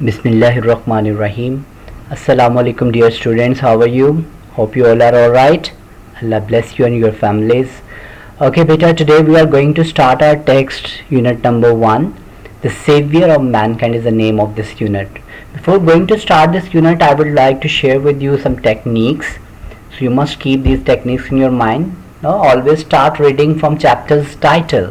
Bismillahirrahmanirrahim. Assalamu alaikum dear students, how are you? Hope you all are alright. Allah bless you and your families. Okay beta, today we are going to start our text unit number 1. The Savior of Mankind is the name of this unit. Before going to start this unit, I would like to share with you some techniques. So you must keep these techniques in your mind. Now always start reading from chapter's title.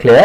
Clear?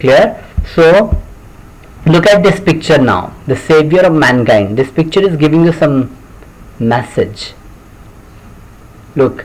Clear? So look at this picture now. The Savior of Mankind. This picture is giving you some message. Look,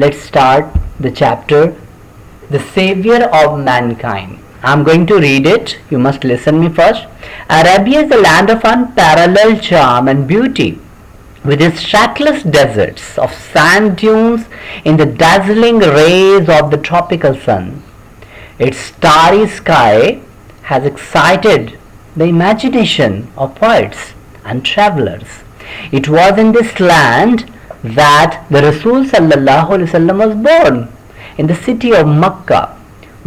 let's start the chapter, the Savior of Mankind. I'm going to read it. You must listen me first. Arabia is a land of unparalleled charm and beauty, with its trackless deserts of sand dunes in the dazzling rays of the tropical sun. Its starry sky has excited the imagination of poets and travelers. It was in this land that the Rasul sallallahu alaihi wasallam was born, in the city of Makkah,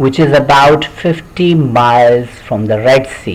which is about 50 miles from the Red Sea.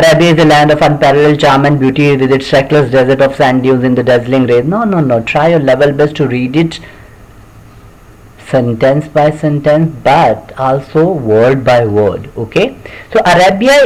Arabia is a land of unparalleled charm and beauty with its trackless desert of sand dunes in the dazzling rays. No. Try your level best to read it sentence by sentence, but also word by word. Okay? So Arabia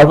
of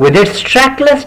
With its trackless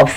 of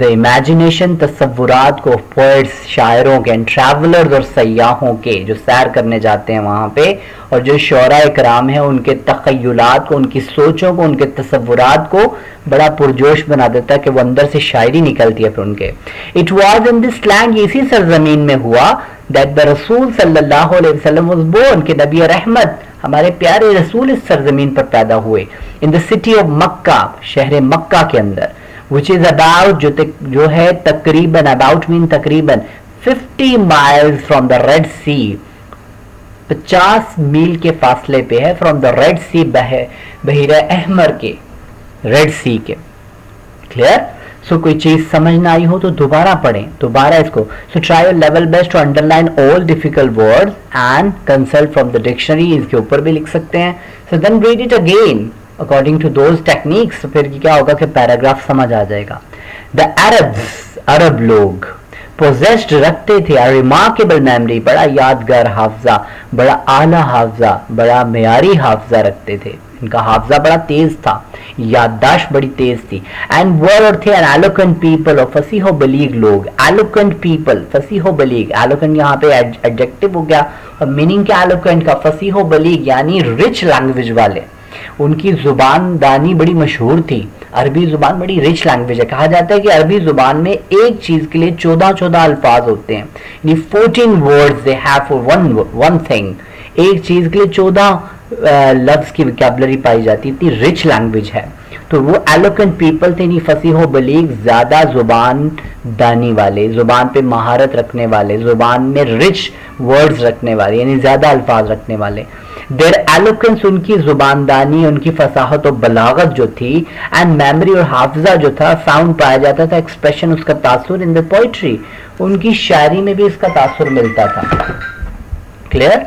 the imagination تصورات کو poets شاعروں کے and travelers اور سیاحوں کے جو سیر کرنے جاتے ہیں وہاں پہ اور جو شعراء اکرام ہیں ان کے تخیلات کو ان کی سوچوں کو ان کے تصورات کو بڑا پرجوش بنا دیتا ہے کہ وہ اندر سے شاعری نکلتی ہے پھر ان کے. It was in this land یہ اسی سرزمین میں ہوا that the رسول صلی اللہ علیہ وسلم was born کہ نبی رحمت ہمارے پیارے رسول اس سرزمین پر پیدا ہوئے. In the city of مکہ شہر مکہ کے اندر which is about جو ہے تقریباً about mean تقریباً 50 miles from the Red Sea 50 میل کے فاصلے پہ ہے from the Red Sea بحیرہ احمر کے ریڈ سی کے. کلیئر؟ سو کوئی چیز سمجھ نہ آئی ہو تو دوبارہ پڑھیں دوبارہ اس کو. So try your level best to underline all difficult words and consult from the dictionary. اس کے اوپر بھی لکھ سکتے ہیں. So then read it again according to those techniques. تو پھر کیا ہوگا کہ پیراگراف سمجھ آ جائے گا. The Arabs عرب لوگ possessed رکھتے تھے a remarkable memory بڑا یادگار حافظہ بڑا اعلیٰ حافظہ بڑا معیاری حافظہ رکھتے تھے. ان کا حافظہ بڑا تیز تھا یادداشت بڑی تیز تھی. and were اور تھے an eloquent people اور فصیح و بلیغ لوگ. eloquent people فصیح و بلیغ. eloquent یہاں پہ adjective ہو گیا اور meaning کیا eloquent کا فصیح و بلیغ یعنی rich language والے. ان کی زبان دانی بڑی مشہور تھی. عربی زبان بڑی رچ لینگویج ہے. کہا جاتا ہے کہ عربی زبان میں ایک چیز کے لیے 14 الفاظ ہوتے ہیں یعنی 14 words they have for one thing. ایک چیز کے لیے 14 لفظ کی ویکیبلری پائی جاتی ہے. اتنی رچ لینگویج ہے. تو وہ ایلوکینٹ پیپل تھے یعنی فصیح و بلیغ زیادہ زبان دانی والے زبان پہ مہارت رکھنے والے زبان میں رچ ورڈز رکھنے والے یعنی زیادہ الفاظ رکھنے والے. their eloquence ان کی زباندانی ان کی فصاحت و بلاغت جو تھی and memory اور حافظہ جو تھا found پایا جاتا تھا expression اس کا تاثر in the poetry ان کی شاعری میں بھی اس کا تاثر ملتا تھا. clear?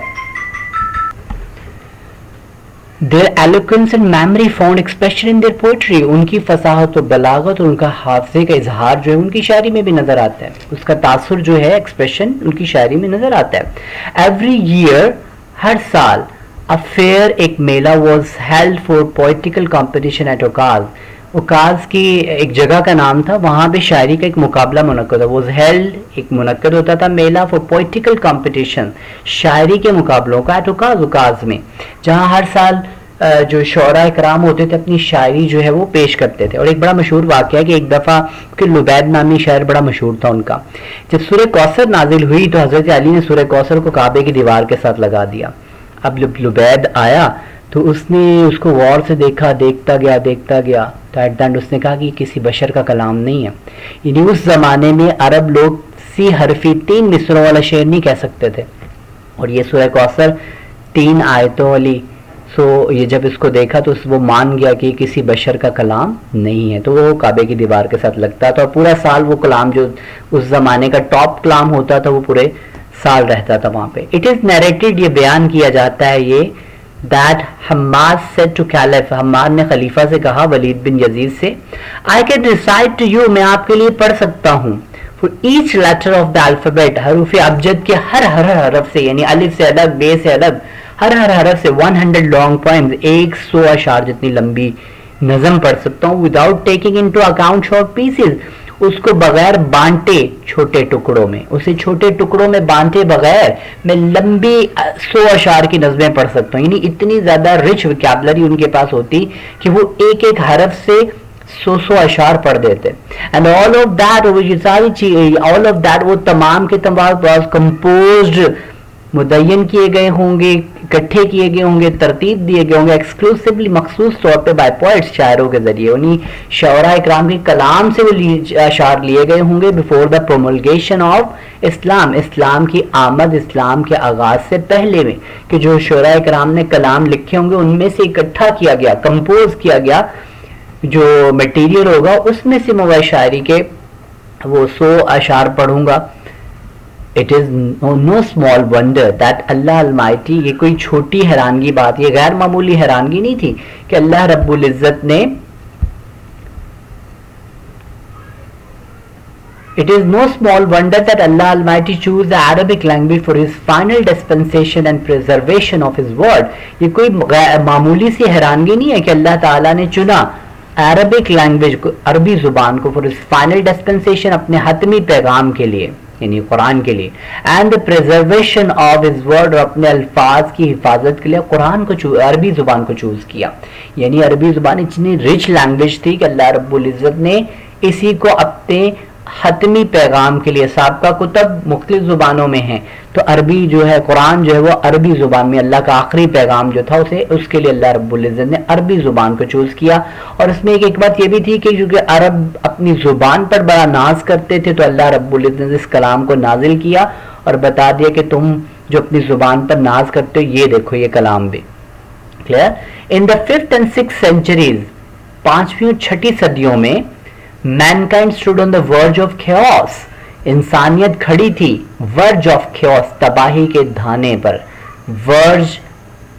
their eloquence and memory found expression in their poetry ان کی فصاحت و بلاغت اور ان کا حافظے کا اظہار جو ہے ان کی شاعری میں بھی نظر آتا ہے. اس کا تاثر جو ہے ایکسپریشن ان کی شاعری میں نظر آتا ہے. every year ہر سال a fair ایک میلہ was held for poetical competition at اوکاز. اوکاز کی ایک جگہ کا نام تھا وہاں پہ شاعری کا ایک مقابلہ منعقد ہوتا was held ایک منعقد ہوتا تھا میلہ for poetical competition شاعری کے مقابلوں کا at اوکاز اوکاز میں جہاں ہر سال جو شعراء اکرام ہوتے تھے اپنی شاعری جو ہے وہ پیش کرتے تھے. اور ایک بڑا مشہور واقعہ ہے کہ ایک دفعہ کہ لبید نامی شاعر بڑا مشہور تھا ان کا جب سورہ کوثر نازل ہوئی تو حضرت علی نے سورہ کوثر کو کعبے کی دیوار کے ساتھ لگا دیا. اب لبید آیا تو اس نے اس کو غور سے دیکھا دیکھتا گیا تو ایٹ دا اینڈ اس نے کہا کہ کسی بشر کا کلام نہیں ہے. یعنی اس زمانے میں عرب لوگ سی حرفی 3 مصروں والا شعر نہیں کہہ سکتے تھے اور یہ سورہ کوثر 3 آیتوں والی. سو یہ جب اس کو دیکھا تو وہ مان گیا کہ کسی بشر کا کلام نہیں ہے تو وہ کعبے کی دیوار کے ساتھ لگتا تھا اور پورا سال وہ کلام جو اس زمانے کا ٹاپ کلام ہوتا تھا وہ پورے سال رہتا تھا وہاں پہ. اٹ از نیریٹڈ یہ بیان کیا جاتا ہے یہ that Hammad said to caliph Hammad نے خلیفہ سے کہا ولید بن یزید سے I can recite to you میں آپ کے لیے پڑھ سکتا ہوں for each letter of the alphabet حروف ابجد کے ہر حرف سے یعنی الف سے الگ بے سے الگ ہر حرف سے 100 long poems 100 اشعار جتنی لمبی نظم پڑھ سکتا ہوں without taking into account short pieces اس کو بغیر بانٹے چھوٹے ٹکڑوں میں اسے چھوٹے ٹکڑوں میں بانٹے بغیر میں لمبی 100 اشعار کی نظمیں پڑھ سکتا ہوں. یعنی اتنی زیادہ رچ ویکیبلری ان کے پاس ہوتی کہ وہ ایک ایک حرف سے 100 اشعار پڑھ دیتے. and all of that وہ تمام کے تمام was composed مدین کیے گئے ہوں گے اکٹھے کیے گئے ہوں گے ترتیب دیے گئے ہوں گے ایکسکلوسیولی مخصوص طور پہ بائی پوئٹس شاعروں کے ذریعے انہیں شعراء اکرام کے کلام سے وہ اشعار لیے گئے ہوں گے بفور دا پروملگیشن آف اسلام اسلام کی آمد اسلام کے آغاز سے پہلے میں کہ جو شعراء اکرام نے کلام لکھے ہوں گے ان میں سے اکٹھا کیا گیا کمپوز کیا گیا جو مٹیریل ہوگا اس میں سے میں شاعری کے وہ 100 اشعار پڑھوں گا. It is no small wonder that Allah Almighty یہ کوئی چھوٹی حیرانگی بات یہ غیر معمولی حیرانگی نہیں تھی کہ اللہ رب العزت نے It is no small wonder that Allah Almighty chose the Arabic language for his final dispensation and preservation of his word. یہ کوئی معمولی سی حیرانگی نہیں ہے کہ اللہ تعالیٰ نے چنا عربک لینگویج کو، عربی زبان کو فار اس فائنل ڈسپنسیشن، اپنے حتمی پیغام کے لیے یعنی قرآن کے لیے، and the preservation of his word, اور اپنے الفاظ کی حفاظت کے لیے قرآن کو عربی زبان کو چوز کیا. یعنی عربی زبان اتنی رچ لینگویج تھی کہ اللہ رب العزت نے اسی کو اپنے حتمی پیغام کے لیے، سابقہ کتب مختلف زبانوں میں ہیں تو عربی جو ہے قرآن جو ہے وہ عربی زبان میں اللہ کا آخری پیغام جو تھا اس کے لیے اللہ رب العزت نے عربی زبان کو چوز کیا. اور اس میں ایک بات یہ بھی تھی کہ چونکہ عرب اپنی زبان پر بڑا ناز کرتے تھے تو اللہ رب العزت نے اس کلام کو نازل کیا اور بتا دیا کہ تم جو اپنی زبان پر ناز کرتے ہو یہ دیکھو یہ کلام بھی. Clear? In the 5th and 6th centuries، 5ویں اور 6ٹھی صدیوں میں mankind stood on the verge of chaos، انسانیت کھڑی تھی verge of chaos، تباہی کے دھانے پر. verge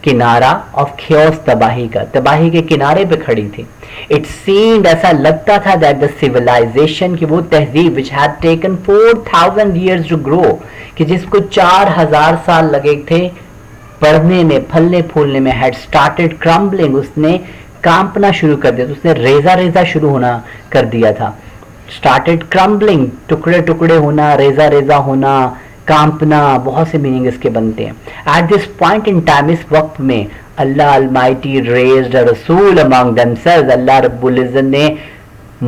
کنارہ of chaos، تباہی کا، تباہی کے کنارے پہ کھڑی تھی. it seemed، ایسا لگتا تھا that the civilization، کہ وہ تہذیب which had taken 4000 years to grow، کہ جس کو 4000 سال لگے تھے بڑھنے میں، پھلنے پھولنے میں، had started crumbling، اس نے کانپنا شروع کر دیا، اس نے ریزہ ریزہ شروع ہونا کر دیا تھا. started crumbling، ٹکڑے ٹکڑے ہونا، ریزہ ریزہ ہونا، کانپنا، بہت سے میننگ اس کے بنتے ہیں. at this point in time، اس وقت میں اللہ Almighty raised a رسول among themselves، اللہ رب العزت نے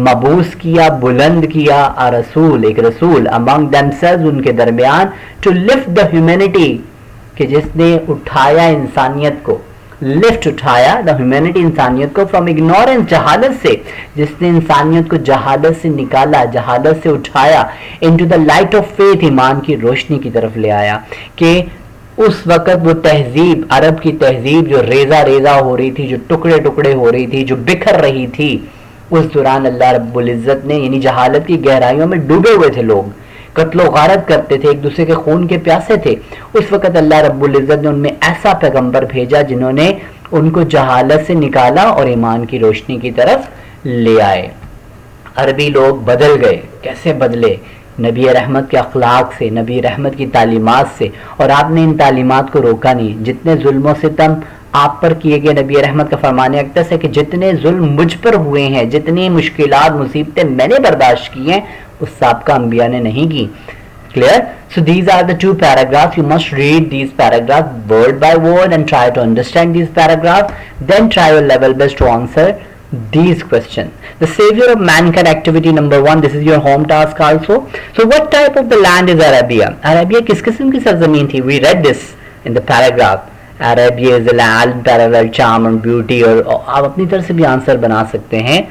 مبعوث کیا، بلند کیا a رسول، ایک رسول among themselves، ان کے درمیان to lift the humanity، کہ جس نے اٹھایا انسانیت کو، لفٹ اٹھایا دا ہیومینٹی، انسانیت کو فرام اگنورینس، جہالت سے، جس نے انسانیت کو جہالت سے نکالا، جہالت سے اٹھایا، into the light of faith, ایمان کی روشنی کی طرف لے آیا. کہ اس وقت وہ تہذیب، عرب کی تہذیب جو ریزہ ریزہ ہو رہی تھی، جو ٹکڑے ٹکڑے ہو رہی تھی، جو بکھر رہی تھی، اس دوران اللہ رب العزت نے، یعنی جہالت کی گہرائیوں میں ڈوبے ہوئے تھے لوگ، قتل و غارت کرتے تھے، ایک دوسرے کے خون کے پیاسے تھے، اس وقت اللہ رب العزت نے ان میں ایسا پیغمبر بھیجا جنہوں نے ان کو جہالت سے نکالا اور ایمان کی روشنی کی طرف لے آئے. عربی لوگ بدل گئے، کیسے بدلے؟ نبی رحمت کے اخلاق سے، نبی رحمت کی تعلیمات سے، اور آپ نے ان تعلیمات کو روکا نہیں. جتنے ظلم و ستم آپ پر کیے گئے، نبی رحمت کا فرمان اقدس ہے کہ جتنے ظلم مجھ پر ہوئے ہیں، جتنی مشکلات مصیبتیں میں نے برداشت کی ہیں، اس سابقہ انبیاء نے نہیں کی. Clear? So these are the two paragraphs. You must read these paragraphs word by word and try to understand these paragraphs. Then try your level best to answer these questions. The savior of mankind, activity number 1. This is your home task also. So what type of the land is Arabia? Arabia کس قسم کی سرزمین تھی؟ We read this in the paragraph. Arabia is a land, parallel charm and beauty. اور آپ اپنی طرف سے بھی آنسر بنا سکتے ہیں.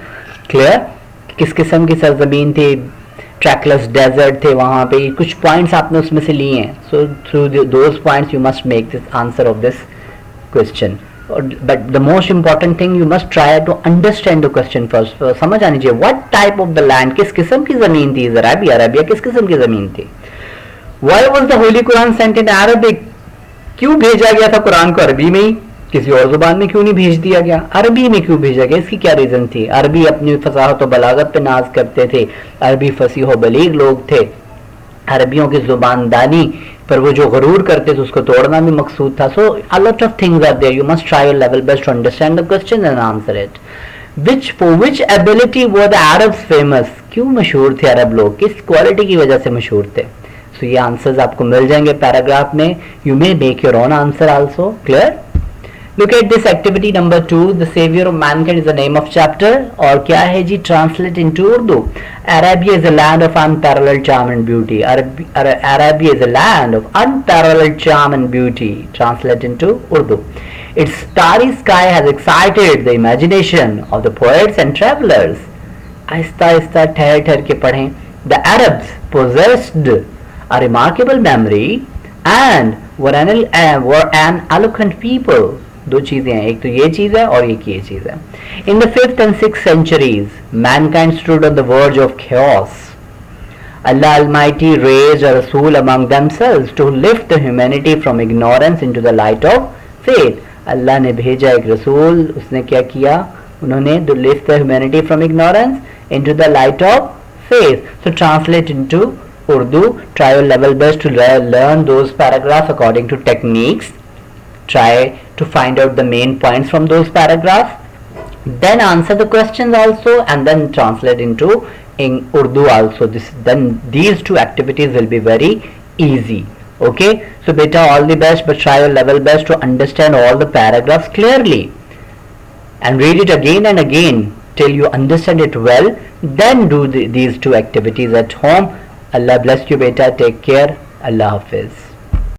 Clear? کس قسم کی سرزمین تھی؟ ٹریکلس ڈیزرٹ تھے وہاں پہ. کچھ پوائنٹس آپ نے اس میں سے لیے ہیں. So through those points you must make this answer of this question. But the most important thing you must try to understand the question first. سمجھ آنی چاہیے what type of the land, کس قسم کی زمین تھی عربیہ؟ عربیہ کس قسم کی زمین تھی؟ Why was the holy Quran sent in Arabic? کیوں بھیجا گیا تھا قرآن کو عربی میں ہی؟ کسی اور زبان میں کیوں نہیں بھیج دیا گیا؟ عربی میں کیوں بھیجا گیا؟ اس کی کیا ریزن تھی؟ عربی اپنی فصاحت و بلاغت پہ ناز کرتے تھے، عربی فصیح و بلیغ لوگ تھے، عربیوں کی زباندانی پر وہ جو غرور کرتے تھے اس کو توڑنا بھی مقصود تھا. سو a lot of things are there. You must try your level best to understand the question and answer it. For which ability were the Arabs famous? کیوں مشہور تھے عرب لوگ؟ کس کوالٹی کی وجہ سے مشہور تھے؟ سو یہ آنسرز آپ کو مل جائیں گے پیراگراف میں. You may make your own answer also. Clear? Look at this activity number 2. The savior of mankind is the name of chapter. اور کیا ہے جی؟ Translate into Urdu. Arabia is a land of unparalleled charm and beauty. Arabia is a land of unparalleled charm and beauty. Translate into Urdu. Its starry sky has excited the imagination of the poets and travelers. آہستہ آہستہ ٹھہر ٹھہر کے پڑھیں. The Arabs possessed a remarkable memory and were an eloquent people. دو چیزیں ہیں، ایک تو یہ چیز ہے اور ایک یہ چیز ہے. In the 5th and 6th centuries, mankind stood on the verge of chaos. Allah Almighty raised a Rasul among themselves to lift the humanity from ignorance into the light of faith. اللہ نے بھیجا ایک رسول، اس نے کیا کیا؟ انہوں نے to lift the humanity from ignorance into the light of faith. So translate into Urdu. Try your level best to learn those paragraphs according to techniques. Try to find out the main points from those paragraphs. then answer the questions also, and then translate into in Urdu also. Then these two activities will be very easy. Okay, so beta, all the best, but try your level best to understand all the paragraphs clearly and read it again and again till you understand it well. Then do these two activities at home. Allah bless you beta, take care. Allah Hafiz.